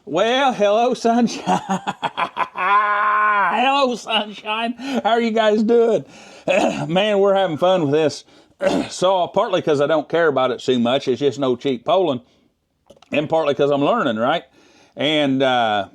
Well, hello, sunshine. Hello, sunshine. How are you guys doing? Man, we're having fun with this saw, partly because I don't care about it too much. It's just no cheap Poulan. And partly because I'm learning, right? And the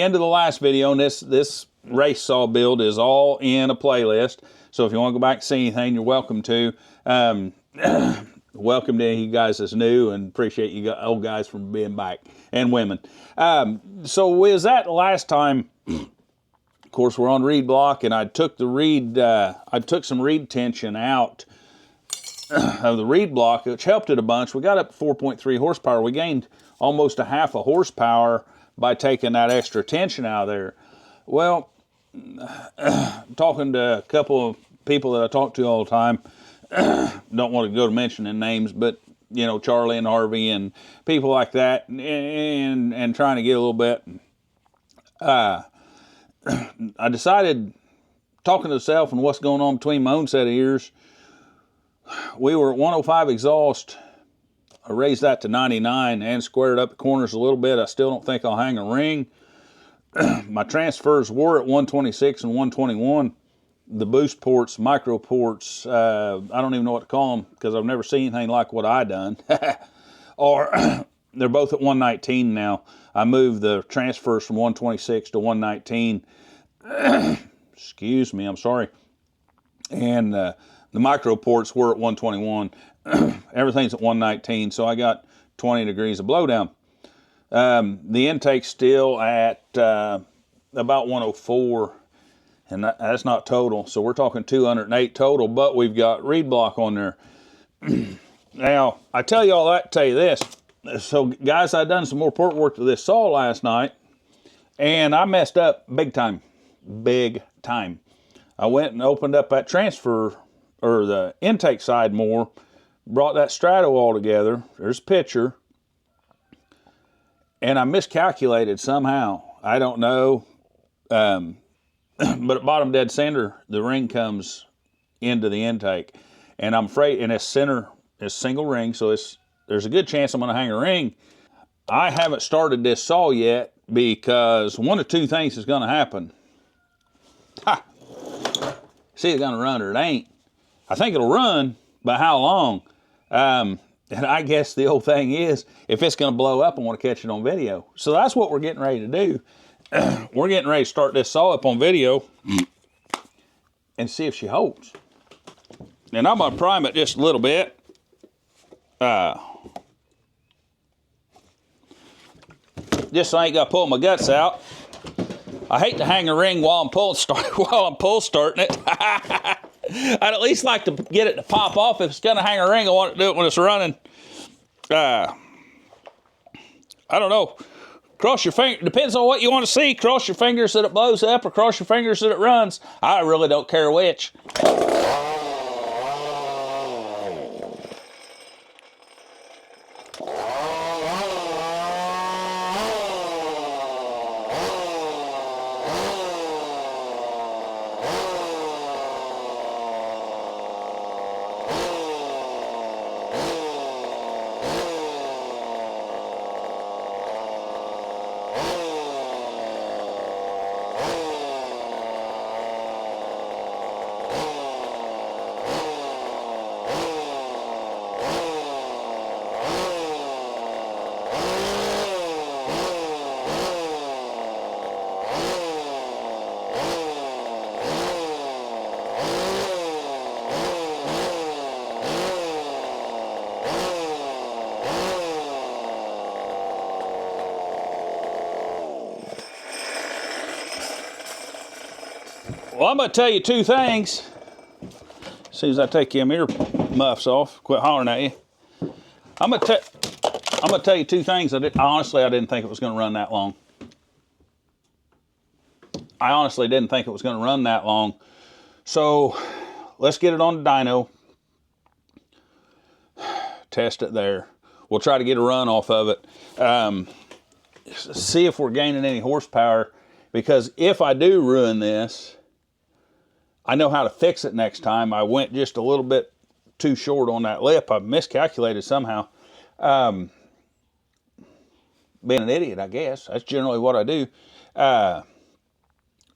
end of the last video on this race saw build is all in a playlist. So if you want to go back and see anything, you're welcome to. Welcome to you guys that's new, and appreciate you old guys for being back, and women. So we was at the last time, of course, we're on reed block, and I took the reed, I took some reed tension out of the reed block, which helped it a bunch. We got up to 4.3 horsepower. We gained almost a half a horsepower by taking that extra tension out of there. Well, talking to a couple of people that I talk to all the time, don't want to go to mentioning names, but you know, Charlie and Harvey and people like that, and trying to get a little bit. I decided, talking to myself and what's going on between my own set of ears, we were at 105 exhaust. I raised that to 99 and squared up the corners a little bit. I still don't think I'll hang a ring. My transfers were at 126 and 121. The boost ports, micro ports, I don't even know what to call them because I've never seen anything like what I done. Or they're both at 119 now. I moved the transfers from 126 to 119. Excuse me, I'm sorry. And the micro ports were at 121. Everything's at 119, so I got 20 degrees of blowdown. The intake's still at about 104. And that's not total, so we're talking 208 total, but we've got reed block on there. Now, I tell you all that to tell you this. So, guys, I done some more port work to this saw last night, and I messed up big time. Big time. I went and opened up that transfer, or the intake side more, brought that strato all together. There's a picture. And I miscalculated somehow. I don't know. But at bottom dead center, the ring comes into the intake. And I'm afraid, and it's center, it's single ring, so there's a good chance I'm gonna hang a ring. I haven't started this saw yet because one of two things is gonna happen. Ha! See, it's gonna run or it ain't. I think it'll run, but how long? And I guess the old thing is, if it's gonna blow up, I wanna catch it on video. So that's what we're getting ready to do. We're getting ready to start this saw up on video and see if she holds. And I'm gonna prime it just a little bit. Just so I ain't gotta pull my guts out. I hate to hang a ring while I'm pull starting it. I'd at least like to get it to pop off. If it's gonna hang a ring, I want to do it when it's running. I don't know. Cross your finger, depends on what you want to see. Cross your fingers that it blows up or cross your fingers that it runs. I really don't care which. Well, I'm going to tell you two things. As soon as I take them ear muffs off, quit hollering at you. I'm going to tell you two things. Honestly, I didn't think it was going to run that long. I honestly didn't think it was going to run that long. So let's get it on the dyno. Test it there. We'll try to get a run off of it. See if we're gaining any horsepower. Because if I do ruin this, I know how to fix it next time. I went just a little bit too short on that lip. I miscalculated somehow. being an idiot, I guess. That's generally what I do.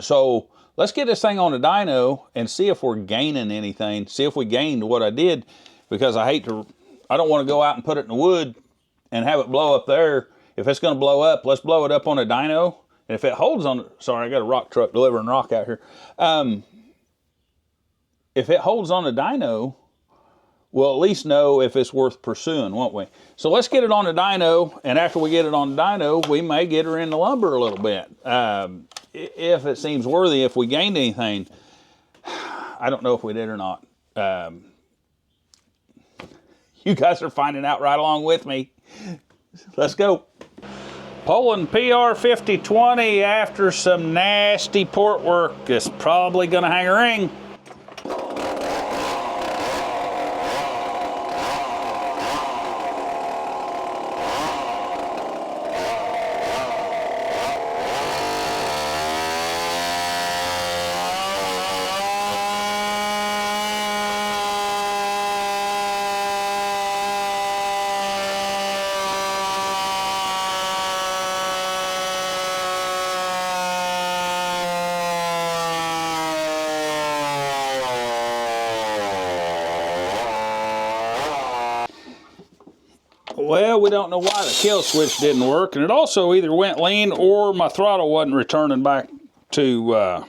So let's get this thing on the dyno and see if we're gaining anything. See if we gained what I did, because I don't want to go out and put it in the wood and have it blow up there. If it's going to blow up, let's blow it up on a dyno. And if it holds on, sorry, I got a rock truck delivering rock out here. If it holds on the dyno, we'll at least know if it's worth pursuing, won't we? So let's get it on the dyno, and after we get it on the dyno, we may get her in the lumber a little bit. If it seems worthy, if we gained anything. I don't know if we did or not. You guys are finding out right along with me. Let's go. Poulan PR5020 after some nasty port work. It's probably gonna hang a ring. Well, we don't know why the kill switch didn't work, and it also either went lean or my throttle wasn't returning back to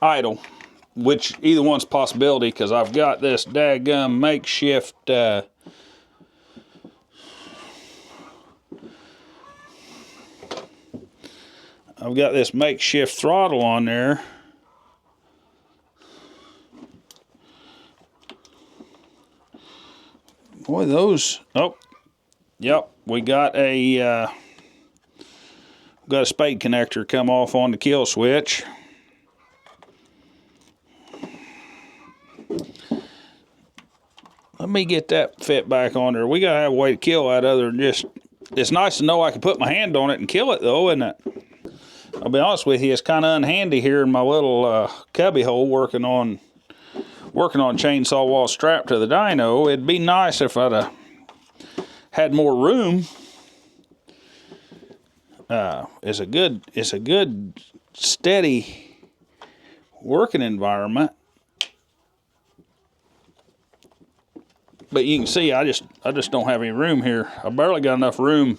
idle, which either one's a possibility, because I've got this daggum makeshift I've got this makeshift throttle on there. Boy, those, oh, yep, we got a spade connector come off on the kill switch. Let me get that fit back on there. We gotta have a way to kill that other than just, it's nice to know I can put my hand on it and kill it though, isn't it? I'll be honest with you, it's kind of unhandy here in my little cubby hole working on chainsaw wall strapped to the dyno. It'd be nice if I'd had more room. It's a good steady working environment. But you can see I just don't have any room here. I barely got enough room.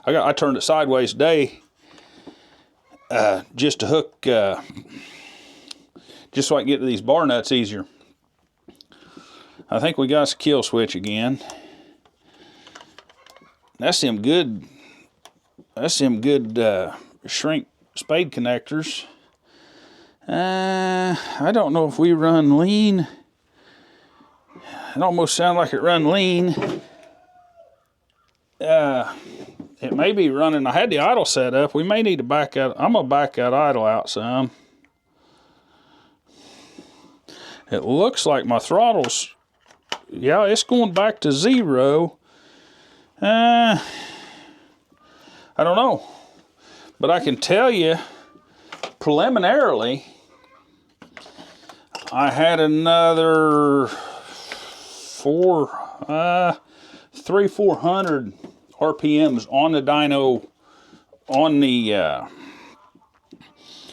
I turned it sideways today just to hook just so I can get to these bar nuts easier. I think we got us a kill switch again. That's them good shrink spade connectors. I don't know if we run lean. It almost sounds like it run lean. It may be running, I had the idle set up. We may need to back out. I'm gonna back that idle out some. It looks like my throttle's, yeah, it's going back to 0. I don't know. But I can tell you, preliminarily, I had another 300-400 RPMs on the dyno, on the,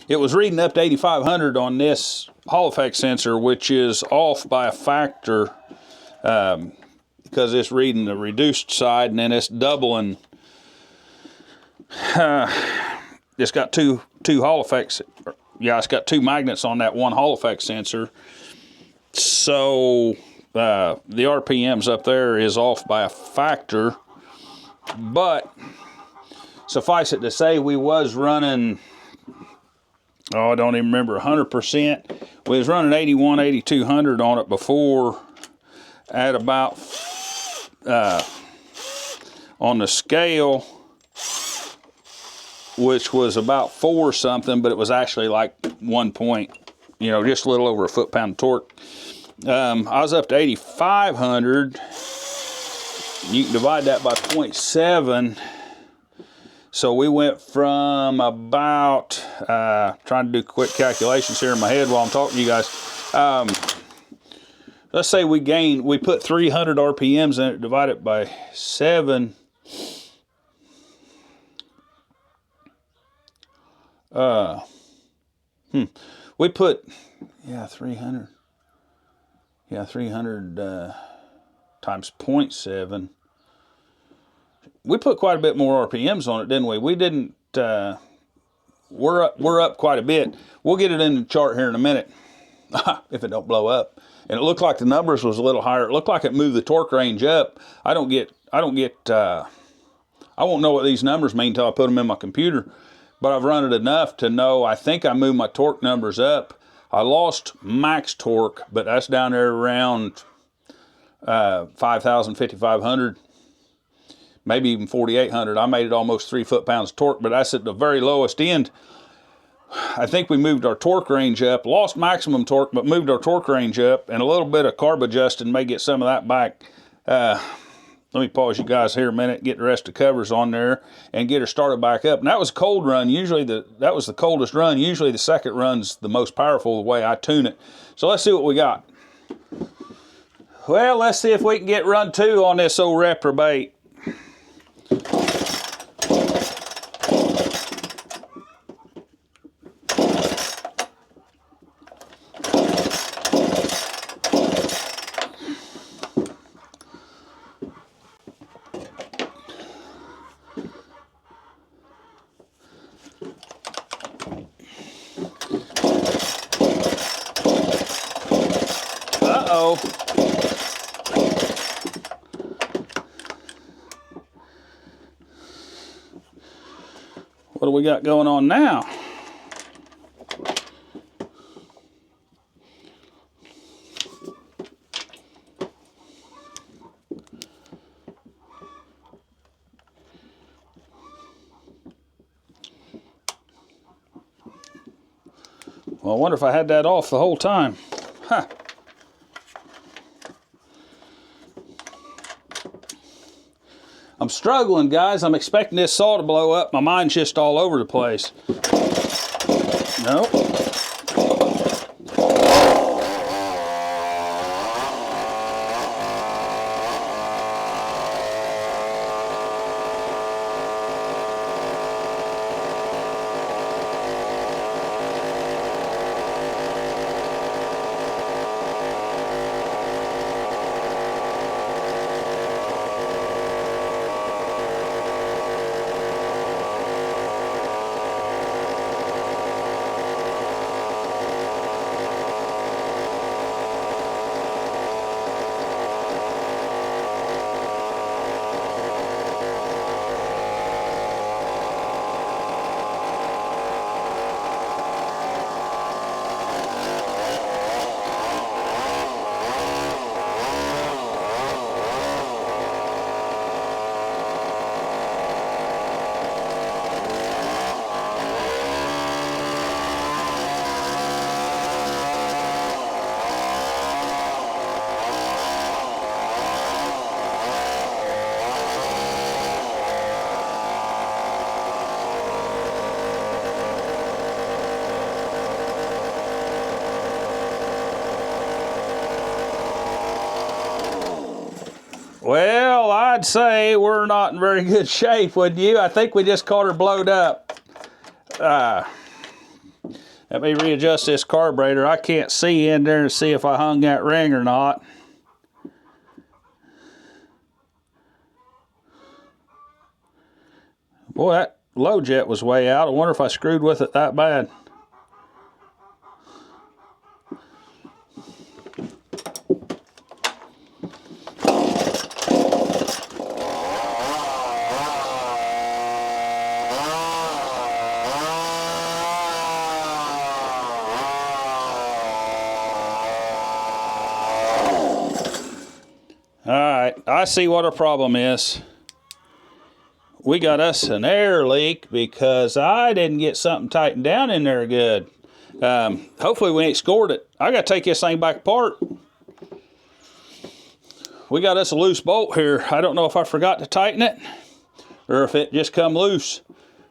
it was reading up to 8,500 on this Hall effect sensor, which is off by a factor because it's reading the reduced side, and then it's doubling. It's got two Hall effects. Yeah, it's got 2 magnets on that one Hall effect sensor. So the RPMs up there is off by a factor. But suffice it to say, we was running, oh, I don't even remember, 100%. We was running 81, 8,200 on it before at about, on the scale, which was about 4 something, but it was actually like 1 point, you know, just a little over a foot-pound of torque. I was up to 8,500. You can divide that by 0.7. So we went from about, trying to do quick calculations here in my head while I'm talking to you guys. Let's say we put 300 RPMs in it, divide it by 7. We put, 300. Yeah, 300 times 0.7. We put quite a bit more RPMs on it, didn't we? We didn't. We're up quite a bit. We'll get it in the chart here in a minute, if it don't blow up. And it looked like the numbers was a little higher. It looked like it moved the torque range up. I won't know what these numbers mean until I put them in my computer. But I've run it enough to know I think I moved my torque numbers up. I lost max torque, but that's down there around 5,000, 5,500, maybe even 4,800. I made it almost 3 foot-pounds of torque, but that's at the very lowest end. I think we moved our torque range up, lost maximum torque, but moved our torque range up, and a little bit of carb adjusting may get some of that back. Let me pause you guys here a minute, get the rest of the covers on there, and get her started back up. And that was a cold run. Usually that was the coldest run. Usually the second run's the most powerful the way I tune it. So let's see what we got. Well, let's see if we can get run 2 on this old reprobate. Uh-oh. What do we got going on now? Well, I wonder if I had that off the whole time. Huh. I'm struggling, guys. I'm expecting this saw to blow up. My mind's just all over the place. Nope. Well, I'd say we're not in very good shape, wouldn't you? I think we just caught her blowed up. Let me readjust this carburetor. I can't see in there and see if I hung that ring or not. Boy, that low jet was way out. I wonder if I screwed with it that bad. Alright, I see what our problem is. We got us an air leak because I didn't get something tightened down in there good. Hopefully we ain't scored it. I gotta take this thing back apart. We got us a loose bolt here. I don't know if I forgot to tighten it or if it just come loose.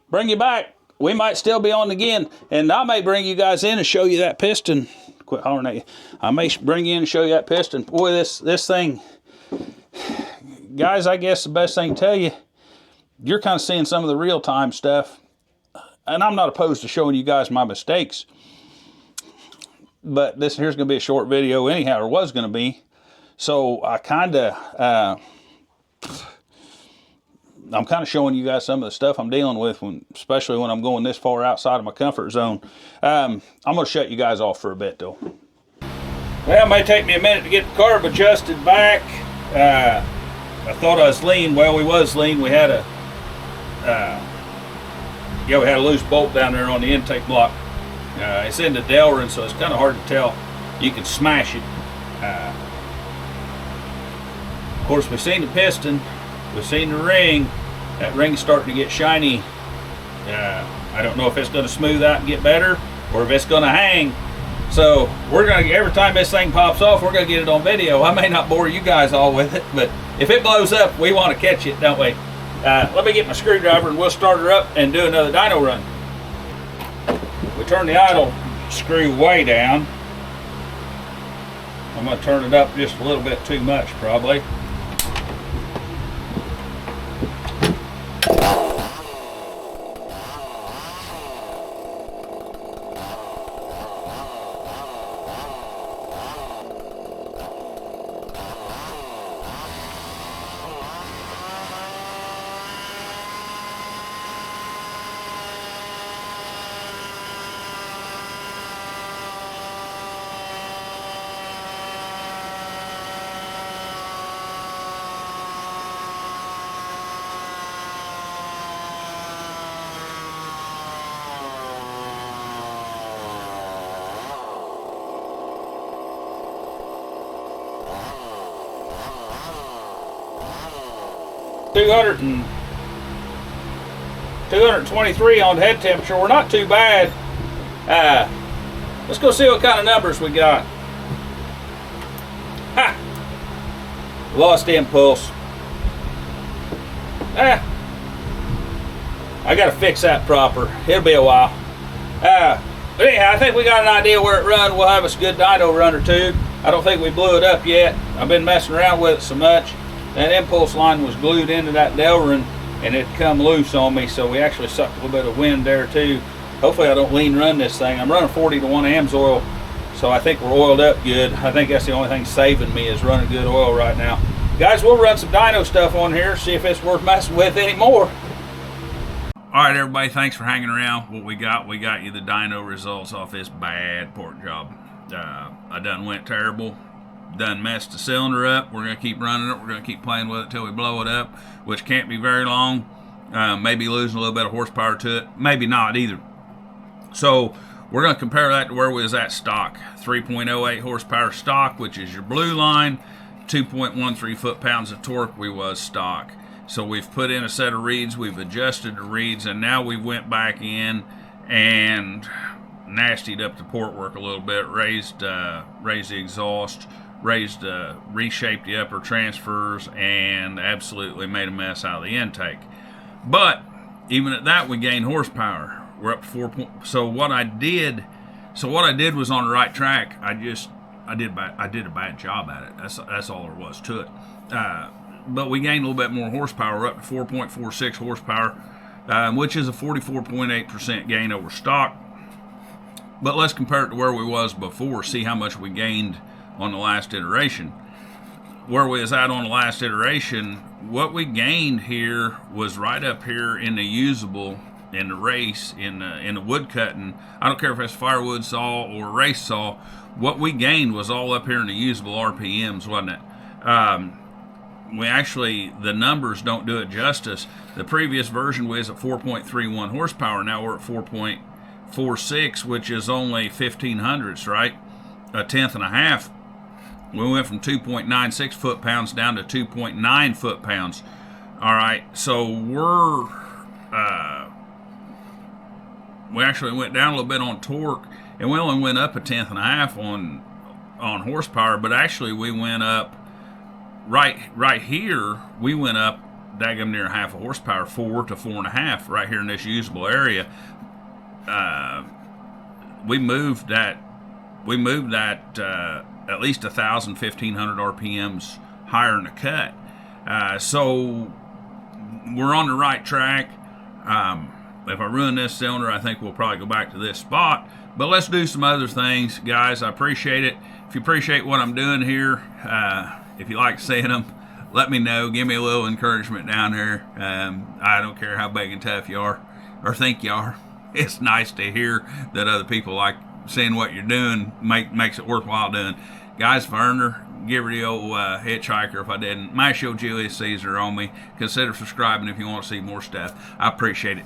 Bring you back. We might still be on again, and I may bring you guys in and show you that piston. Quit hollering at you. I may bring you in and show you that piston. Boy, this thing, guys, I guess the best thing to tell you, you're kind of seeing some of the real-time stuff. and I'm not opposed to showing you guys my mistakes, but this here's going to be a short video anyhow, or was going to be. So I'm kind of showing you guys some of the stuff I'm dealing with, especially when I'm going this far outside of my comfort zone. I'm going to shut you guys off for a bit, though. Well, it may take me a minute to get the carb adjusted back. I thought I was lean. Well, we was lean. We had a we had a loose bolt down there on the intake block. It's in the Delrin, so it's kind of hard to tell. You can smash it. Of course, we've seen the piston. We've seen the ring. That ring's starting to get shiny. I don't know if it's going to smooth out and get better, or if it's going to hang. So we're going to, every time this thing pops off, we're going to get it on video. I may not bore you guys all with it, but if it blows up, we want to catch it, don't we? Let me get my screwdriver and we'll start her up and do another dyno run. We turn the idle screw way down. I'm going to turn it up just a little bit too much, probably. $200 and 223 on head temperature. We're not too bad. Let's go see what kind of numbers we got. Ha! Lost impulse. I gotta fix that proper. It'll be a while. But anyhow, I think we got an idea where it run. We'll have us a good dyno run or two. I don't think we blew it up yet. I've been messing around with it so much. That impulse line was glued into that Delrin and it come loose on me, so we actually sucked a little bit of wind there too. Hopefully I don't lean run this thing. I'm running 40 to 1 amps oil, so I think we're oiled up good. I think that's the only thing saving me is running good oil right now. Guys, we'll run some dyno stuff on here, see if it's worth messing with anymore. All right, everybody, thanks for hanging around. What we got you the dyno results off this bad pork job. I done went terrible. Done messed the cylinder up. We're going to keep running it. We're going to keep playing with it till we blow it up, which can't be very long. Maybe losing a little bit of horsepower to it. Maybe not either. So we're going to compare that to where we was at stock. 3.08 horsepower stock, which is your blue line. 2.13 foot-pounds of torque, we was stock. So we've put in a set of reeds. We've adjusted the reeds, and now we went back in and nastied up the portwork a little bit. Raised the exhaust. Reshaped the upper transfers, and absolutely made a mess out of the intake. But even at that, we gained horsepower. We're up to 4. So what I did was on the right track. I did a bad job at it. That's all there was to it. But we gained a little bit more horsepower. We're up to 4.46 horsepower, which is a 44.8% gain over stock. But let's compare it to where we was before. See how much we gained on the last iteration. Where we was at on the last iteration, what we gained here was right up here in the usable, in the race, in the wood cutting. I don't care if it's firewood saw or race saw. What we gained was all up here in the usable RPMs, wasn't it? We actually, the numbers don't do it justice. The previous version was at 4.31 horsepower. Now we're at 4.46, which is only 0.15, right? A tenth and a half. We went from 2.96 foot-pounds down to 2.9 foot-pounds. All right, so we actually went down a little bit on torque, and we only went up a tenth and a half on horsepower, but actually we went up right here. We went up daggum near half a horsepower, 4 to 4.5, right here in this usable area. We moved that at least 1,000, 1,500 RPMs higher in the cut. So we're on the right track. if I ruin this cylinder, I think we'll probably go back to this spot. But let's do some other things, guys. I appreciate it. If you appreciate what I'm doing here, if you like seeing them, let me know. Give me a little encouragement down there. I don't care how big and tough you are or think you are. It's nice to hear that other people like seeing what you're doing. Makes it worthwhile doing. Guys, if I earned her, give her the old hitchhiker. If I didn't, mash your Julius Caesar on me. Consider subscribing if you want to see more stuff. I appreciate it.